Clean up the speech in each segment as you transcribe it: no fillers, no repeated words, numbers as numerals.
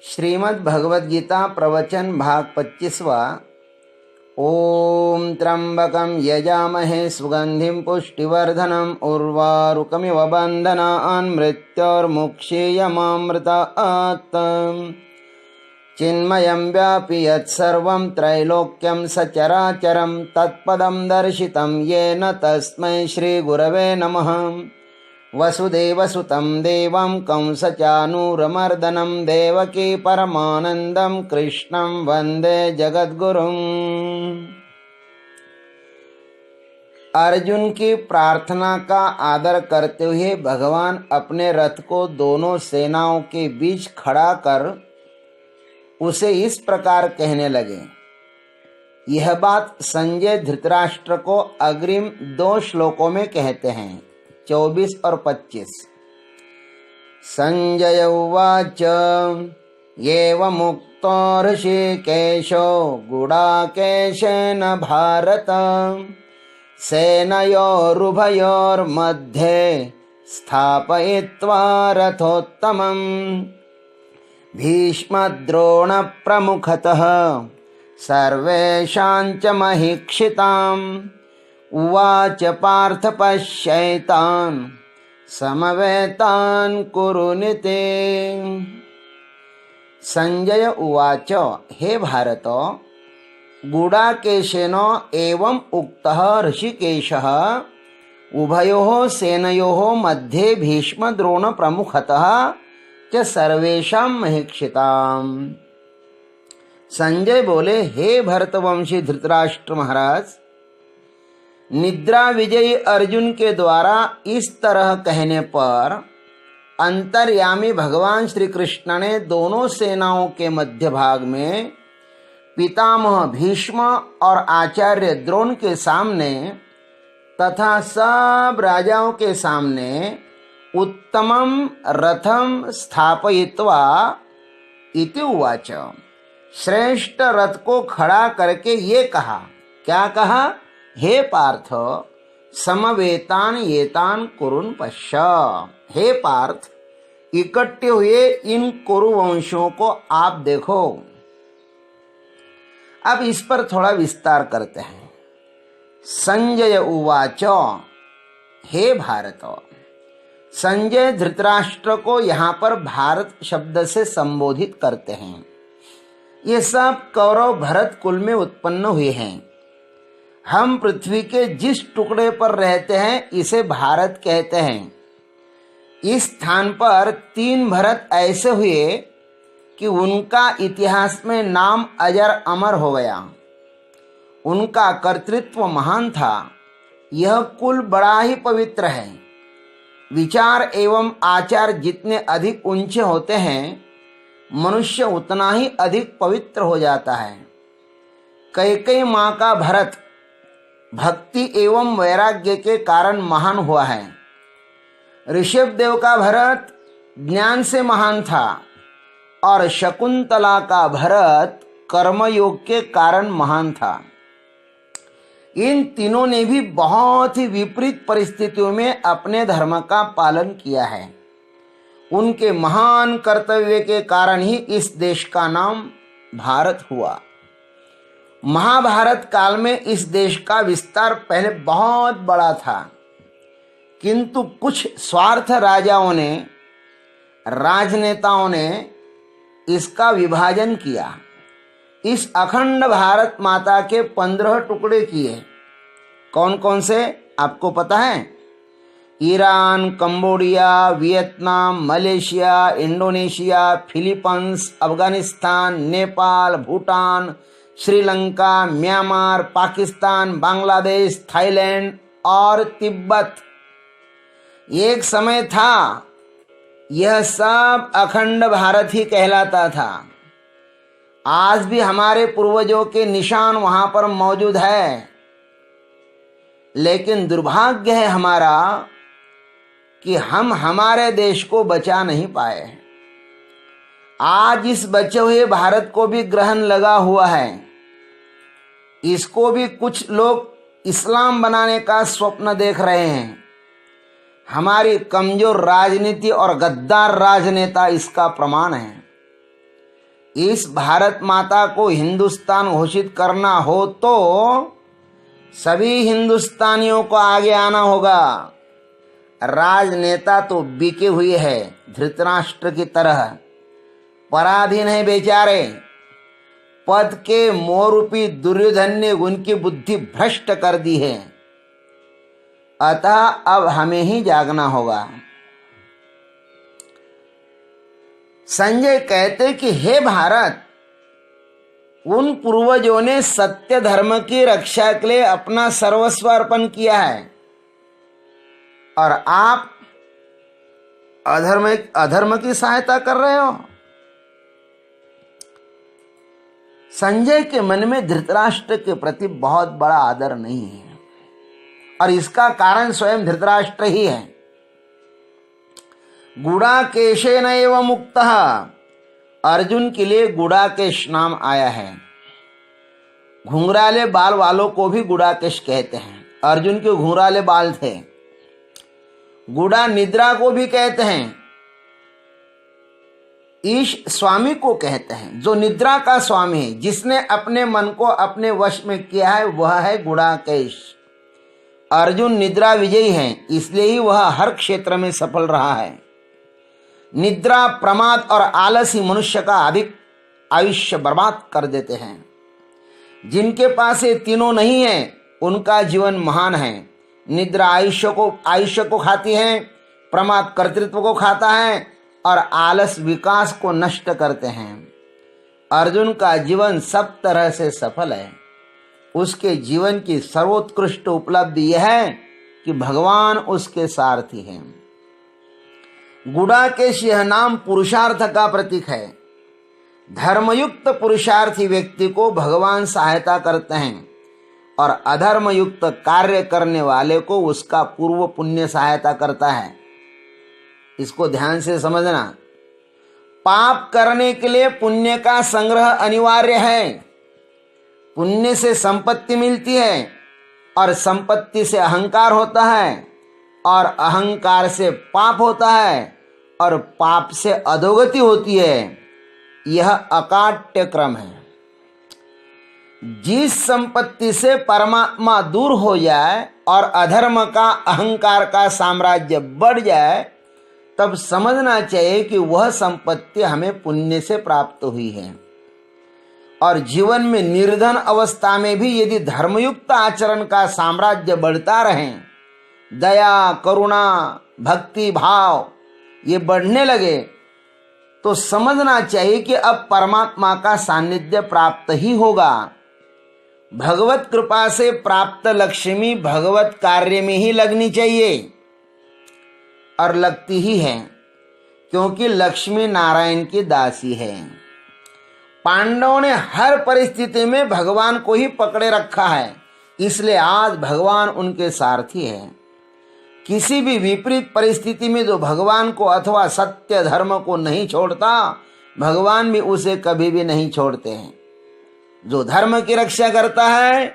श्रीमद् भगवद गीता प्रवचन भाग 25वां। ओम त्र्यंबकं यजामहे सुगंधिं पुष्टिवर्धनम् उर्वारुकमिव बन्धनान् मृत्योर्मुक्षीयमामृतात्। चिन्मयं व्यापि यत्सर्वं त्रैलोक्यं सचराचरं तत्पदं दर्शितं येन तस्मै श्रीगुरवे नमः। वसुदेवसुतं देवं कंसचानूरमर्दनं देवकी परमानंदं कृष्णं वंदे जगद्गुरुं। अर्जुन की प्रार्थना का आदर करते हुए भगवान अपने रथ को दोनों सेनाओं के बीच खड़ा कर उसे इस प्रकार कहने लगे। यह बात संजय धृतराष्ट्र को अग्रिम 2 श्लोकों में कहते हैं, 24 और 25। संजय उवाच एवमुक्तो ऋषिकेशो गुडाकेशेन भारत सेनयोरुभयोर्मध्ये स्थापयित्वा रथोत्तमम् भीष्मद्रोणप्रमुखतः सर्वेषां च महीक्षिताम् उवाच पार्थ पश्यैतान् समवेतान् कुरुनिते। संजय उवाच हे भारत गुडाकेशेन एवं उक्तः ऋषिकेशः उभयोः सेनयोः मध्ये भीष्मद्रोण प्रमुखतः च सर्वेषां महीक्षिताम्। संजय बोले, हे भरतवंशी धृतराष्ट्र महाराज, निद्रा विजयी अर्जुन के द्वारा इस तरह कहने पर अंतर्यामी भगवान श्री कृष्ण ने दोनों सेनाओं के मध्य भाग में पितामह भीष्म और आचार्य द्रोण के सामने तथा सब राजाओं के सामने उत्तमम रथम स्थापयित्वा इति उवाच, श्रेष्ठ रथ को खड़ा करके ये कहा। क्या कहा? हे पार्थ समवेतान येतान कुरुन पश्य। हे पार्थ, इकट्ठे हुए इन कुरुवंशियों को आप देखो। अब इस पर थोड़ा विस्तार करते हैं। संजय उवाच, हे भारत। संजय धृतराष्ट्र को यहाँ पर भारत शब्द से संबोधित करते हैं। ये सब कौरव भरत कुल में उत्पन्न हुए हैं। हम पृथ्वी के जिस टुकड़े पर रहते हैं इसे भारत कहते हैं। इस स्थान पर 3 भरत ऐसे हुए कि उनका इतिहास में नाम अजर अमर हो गया। उनका कर्तृत्व महान था। यह कुल बड़ा ही पवित्र है। विचार एवं आचार जितने अधिक ऊंचे होते हैं, मनुष्य उतना ही अधिक पवित्र हो जाता है। कैकेयी माँ का भरत भक्ति एवं वैराग्य के कारण महान हुआ है। ऋषभ देव का भरत ज्ञान से महान था और शकुंतला का भरत कर्मयोग के कारण महान था। इन तीनों ने भी बहुत ही विपरीत परिस्थितियों में अपने धर्म का पालन किया है। उनके महान कर्तव्य के कारण ही इस देश का नाम भारत हुआ। महाभारत काल में इस देश का विस्तार पहले बहुत बड़ा था, किंतु कुछ स्वार्थ राजाओं ने, राजनेताओं ने इसका विभाजन किया। इस अखंड भारत माता के 15 टुकड़े किए। कौन कौन से आपको पता है? Iran, Cambodia, Vietnam, Malaysia, Indonesia, Philippines, Afghanistan, Nepal, Bhutan, Sri Lanka, Myanmar, Pakistan, Bangladesh, Thailand और तिब्बत। एक समय था यह सब अखंड भारत ही कहलाता था। आज भी हमारे पूर्वजों के निशान वहां पर मौजूद है। लेकिन दुर्भाग्य है हमारा कि हम हमारे देश को बचा नहीं पाए। आज इस बचे हुए भारत को भी ग्रहण लगा हुआ है। इसको भी कुछ लोग इस्लाम बनाने का स्वप्न देख रहे हैं। हमारी कमजोर राजनीति और गद्दार राजनेता इसका प्रमाण है। इस भारत माता को हिंदुस्तान घोषित करना हो तो सभी हिंदुस्तानियों को आगे आना होगा। राजनेता तो बिके हुए हैं धृतराष्ट्र की तरह, पराधीन है बेचारे। पद के मोहरूपी दुर्योधन ने उनकी बुद्धि भ्रष्ट कर दी है। अतः अब हमें ही जागना होगा। संजय कहते कि हे भारत, उन पूर्वजों ने सत्य धर्म की रक्षा के लिए अपना सर्वस्व अर्पण किया है और आप अधर्म की सहायता कर रहे हो। संजय के मन में धृतराष्ट्र के प्रति बहुत बड़ा आदर नहीं है और इसका कारण स्वयं धृतराष्ट्र ही है। गुड़ाकेशेन एव मुक्तः, अर्जुन के लिए गुड़ाकेश नाम आया है। घुंघराले बाल वालों को भी गुड़ाकेश कहते हैं। अर्जुन के घुंघराले बाल थे। गुड़ा निद्रा को भी कहते हैं। ईश स्वामी को कहते हैं, जो निद्रा का स्वामी है, जिसने अपने मन को अपने वश में किया है, वह है गुड़ाकेश। अर्जुन निद्रा विजयी है, इसलिए ही वह हर क्षेत्र में सफल रहा है। निद्रा, प्रमाद और आलस ही मनुष्य का अधिक आयुष्य बर्बाद कर देते हैं। जिनके पास ये तीनों नहीं है, उनका जीवन महान है। निद्रा आयुष्य को खाती है, प्रमाद कर्तृत्व को खाता है और आलस विकास को नष्ट करते हैं। अर्जुन का जीवन सब तरह से सफल है। उसके जीवन की सर्वोत्कृष्ट उपलब्धि यह है कि भगवान उसके सारथी हैं। गुड़ाकेश यह नाम पुरुषार्थ का प्रतीक है। धर्मयुक्त पुरुषार्थी व्यक्ति को भगवान सहायता करते हैं और अधर्मयुक्त कार्य करने वाले को उसका पूर्व पुण्य सहायता करता है। इसको ध्यान से समझना। पाप करने के लिए पुण्य का संग्रह अनिवार्य है। पुण्य से संपत्ति मिलती है और संपत्ति से अहंकार होता है और अहंकार से पाप होता है और पाप से अधोगति होती है। यह अकाट्य क्रम है। जिस संपत्ति से परमात्मा दूर हो जाए और अधर्म का, अहंकार का साम्राज्य बढ़ जाए, तब समझना चाहिए कि वह संपत्ति हमें पुण्य से प्राप्त हुई है। और जीवन में निर्धन अवस्था में भी यदि धर्मयुक्त आचरण का साम्राज्य बढ़ता रहे, दया, करुणा, भक्ति भाव ये बढ़ने लगे, तो समझना चाहिए कि अब परमात्मा का सानिध्य प्राप्त ही होगा। भगवत कृपा से प्राप्त लक्ष्मी भगवत कार्य में ही लगनी चाहिए और लगती ही है, क्योंकि लक्ष्मी नारायण की दासी है। पांडवों ने हर परिस्थिति में भगवान को ही पकड़े रखा है, इसलिए आज भगवान उनके सारथी है। किसी भी विपरीत परिस्थिति में जो भगवान को अथवा सत्य धर्म को नहीं छोड़ता, भगवान भी उसे कभी भी नहीं छोड़ते हैं। जो धर्म की रक्षा करता है,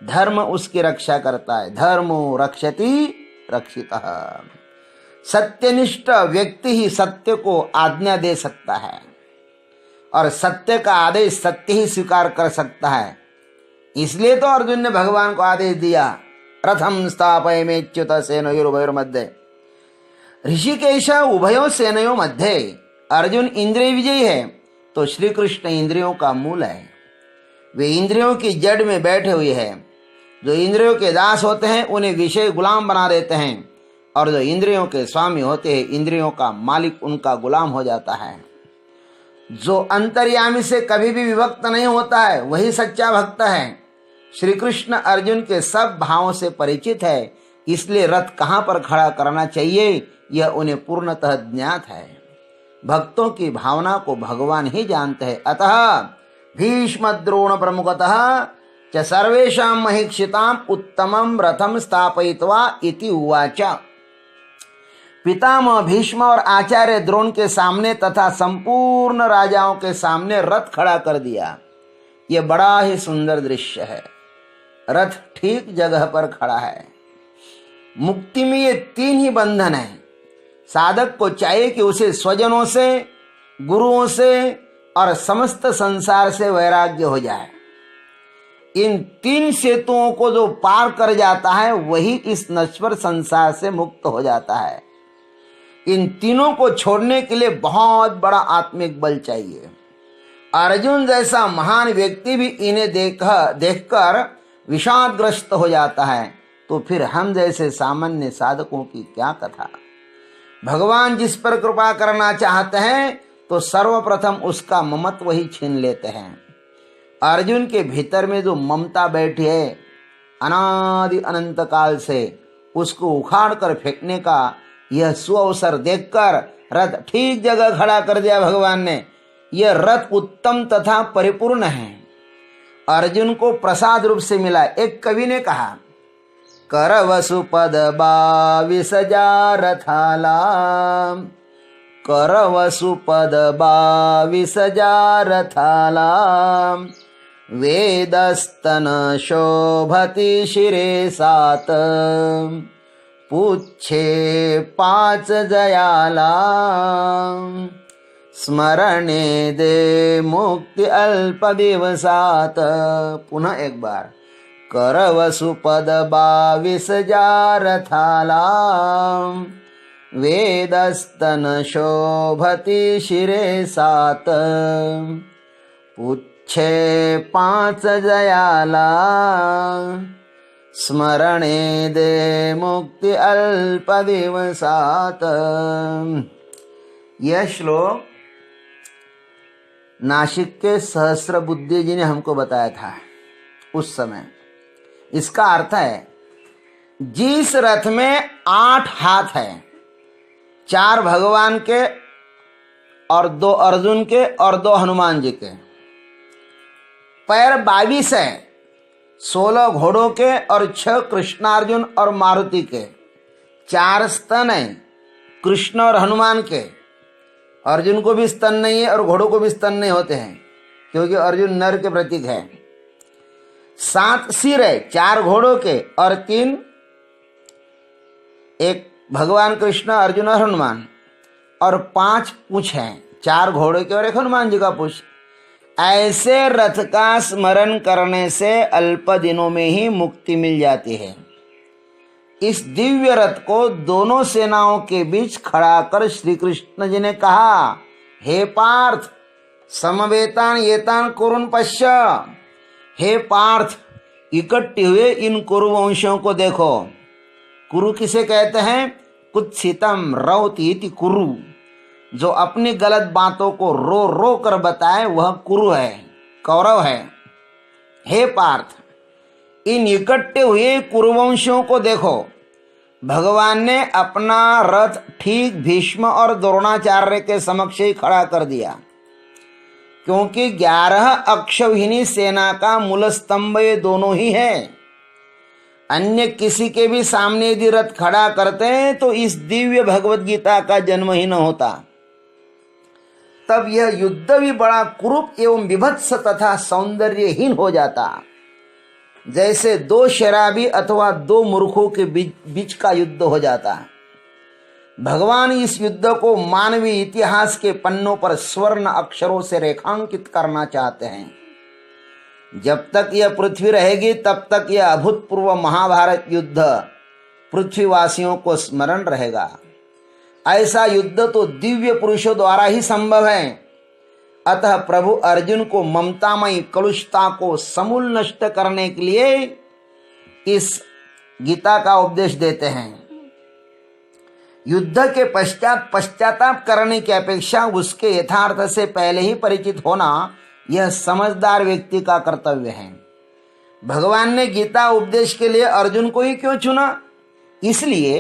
धर्म उसकी रक्षा करता है। धर्मो रक्षति रक्षितः। सत्यनिष्ठ व्यक्ति ही सत्य को आज्ञा दे सकता है और सत्य का आदेश सत्य ही स्वीकार कर सकता है। इसलिए तो अर्जुन ने भगवान को आदेश दिया, रथम स्थापयमेच्युत सेनयोरुभयोर्मध्ये। ऋषिकेश उभयों सेनयों मध्य। अर्जुन इंद्रिय विजयी है तो श्री कृष्ण इंद्रियों का मूल है। वे इंद्रियों की जड़ में बैठे हुए हैं। जो इंद्रियों के दास होते हैं उन्हें विषय गुलाम बना देते हैं और जो इंद्रियों के स्वामी होते हैं, इंद्रियों का मालिक उनका गुलाम हो जाता है। जो अंतर्यामी से कभी भी विभक्त नहीं होता है, वही सच्चा भक्त है। श्री कृष्ण अर्जुन के सब भावों से परिचित है, इसलिए रथ कहाँ पर खड़ा करना चाहिए यह उन्हें पूर्णतः ज्ञात है। भक्तों की भावना को भगवान ही जानते हैं। अतः भीष्म द्रोण प्रमुखतः च सर्वेषां महीक्षितां उत्तमं रथम स्थापयित्वा इति उवाच। पितामह भीष्म और आचार्य द्रोण के सामने तथा संपूर्ण राजाओं के सामने रथ खड़ा कर दिया। यह बड़ा ही सुंदर दृश्य है। रथ ठीक जगह पर खड़ा है। मुक्ति में ये तीन ही बंधन है। साधक को चाहिए कि उसे स्वजनों से, गुरुओं से, और समस्त संसार से वैराग्य हो जाए। इन 3 सेतुओं को जो पार कर जाता है वही इस नश्वर संसार से मुक्त हो जाता है। इन तीनों को छोड़ने के लिए बहुत बड़ा आत्मिक बल चाहिए। अर्जुन जैसा महान व्यक्ति भी इन्हें देखकर विषादग्रस्त हो जाता है, तो फिर हम जैसे सामान्य साधकों की क्या कथा। भगवान जिस पर कृपा करना चाहते हैं तो सर्वप्रथम उसका ममत्व ही छीन लेते हैं। अर्जुन के भीतर में जो ममता बैठी है अनादि अनंत काल से, उसको उखाड़ कर फेंकने का यह सुअवसर देखकर रथ ठीक जगह खड़ा कर दिया भगवान ने। यह रथ उत्तम तथा परिपूर्ण है, अर्जुन को प्रसाद रूप से मिला। एक कवि ने कहा, कर वसुपद 22 रथाला, कर वसुपद 22 रथाला, वेदस्तन शोभति शिरे 7, पुच्छे 5 जयाला, स्मरणे दे मुक्ति अल्प दिवसात। पुनः एक बार, कर वसुपद 22 रथाला, वेदस्तन शोभति शिरे 7, पुच्छे 5 जयाला, स्मरणे दे मुक्ति अल्प दिवसात। यह श्लोक नासिक के सहस्रबुद्धे जी ने हमको बताया था उस समय। इसका अर्थ है, जिस रथ में 8 हाथ है, 4 भगवान के और 2 अर्जुन के और 2 हनुमान जी के, पैर 22 है, 16 घोड़ों के और 6 कृष्णार्जुन और मारुति के, 4 स्तन है कृष्ण और हनुमान के। अर्जुन को भी स्तन नहीं है और घोड़ों को भी स्तन नहीं होते हैं, क्योंकि अर्जुन नर के प्रतीक है। 7 सिर है, 4 घोड़ों के और 3 एक भगवान कृष्ण, अर्जुन और हनुमान, और 5 पूंछ हैं, 4 घोड़ों के और 1 हनुमान जी का पूंछ। ऐसे रथ का स्मरण करने से अल्प दिनों में ही मुक्ति मिल जाती है। इस दिव्य रथ को दोनों सेनाओं के बीच खड़ा कर श्री कृष्ण जी ने कहा, हे पार्थ, समवेतान येतान कुरुन पश्य। हे पार्थ, इकट्ठे हुए इन कुरुवंशियों को देखो। कुरु किसे कहते हैं? कुत्सितम रौति इति कुरु। जो अपनी गलत बातों को रो रो कर बताए वह कुरु है, कौरव है। हे पार्थ, इन इकट्ठे हुए कुरुवंशियों को देखो। भगवान ने अपना रथ ठीक भीष्म और द्रोणाचार्य के समक्ष ही खड़ा कर दिया, क्योंकि 11 अक्षौहिणी सेना का मूल स्तंभ ये दोनों ही है। अन्य किसी के भी सामने यदि रथ खड़ा करते हैं तो इस दिव्य भगवत गीता का जन्म ही न होता। तब यह युद्ध भी बड़ा कुरूप एवं विभत्स तथा सौंदर्यहीन हो जाता, जैसे 2 शराबी अथवा 2 मूर्खों के बीच का युद्ध हो जाता। भगवान इस युद्ध को मानवीय इतिहास के पन्नों पर स्वर्ण अक्षरों से रेखांकित करना चाहते हैं। जब तक यह पृथ्वी रहेगी तब तक यह अभूतपूर्व महाभारत युद्ध पृथ्वीवासियों को स्मरण रहेगा। ऐसा युद्ध तो दिव्य पुरुषों द्वारा ही संभव है। अतः प्रभु अर्जुन को ममतामयी कलुषता को समूल नष्ट करने के लिए इस गीता का उपदेश देते हैं। युद्ध के पश्चात पश्चाताप करने की अपेक्षा उसके यथार्थ से पहले ही परिचित होना यह समझदार व्यक्ति का कर्तव्य है। भगवान ने गीता उपदेश के लिए अर्जुन को ही क्यों चुना? इसलिए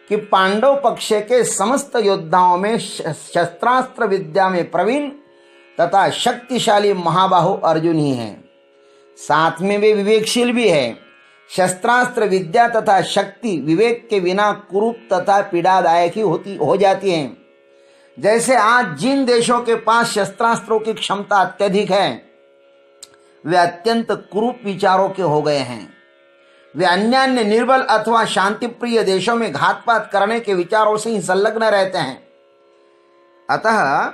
कि पांडव पक्ष के समस्त योद्धाओं में शस्त्रास्त्र विद्या में प्रवीण तथा शक्तिशाली महाबाहु अर्जुन ही हैं। साथ में वे विवेकशील भी है। शस्त्रास्त्र विद्या तथा शक्ति विवेक के बिना कुरूप तथा पीड़ादायक ही हो जाती हैं। जैसे आज जिन देशों के पास शस्त्रास्त्रों की क्षमता अत्यधिक है, वे अत्यंत कुरूप विचारों के हो गए हैं। वे अन्य निर्बल अथवा शांतिप्रिय देशों में घातपात करने के विचारों से ही संलग्न रहते हैं। अतः